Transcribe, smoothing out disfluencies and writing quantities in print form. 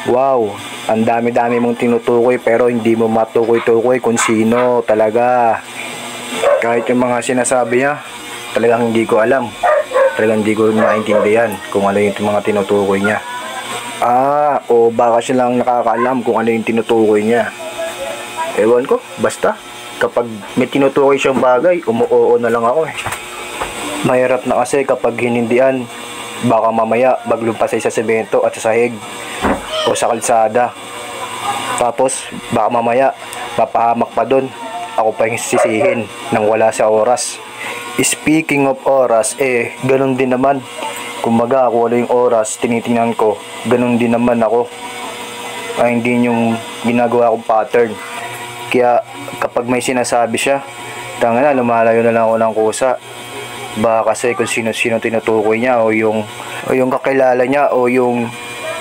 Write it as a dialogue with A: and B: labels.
A: Wow, ang dami-dami mong tinutukoy pero hindi mo matukoy-tukoy kung sino talaga. Kahit yung mga sinasabi niya, talagang hindi ko alam. Talagang hindi ko maintindihan kung ano yung mga tinutukoy niya. O baka siya lang nakakaalam kung ano yung tinutukoy niya. Ewan ko, basta kapag may tinutukoy siyang bagay, umuoo na lang ako eh. Mahirap na kasi kapag hinindihan, baka mamaya maglumpasay sa semento at sa sahig o sa kalsada. Tapos baka mamaya mapahamak pa dun, ako pa yung sisihin nang wala sa oras. Speaking of oras, ganun din naman. Kumaga ako wala yung oras, tinitingnan ko, ganun din naman ako. Hindi yung ginagawa kong pattern. Kaya kapag may sinasabi siya, tanga na, lumalayo na lang ako ng kusa. Baka kasi kung sino-sino tinutukoy niya o yung kakilala niya o yung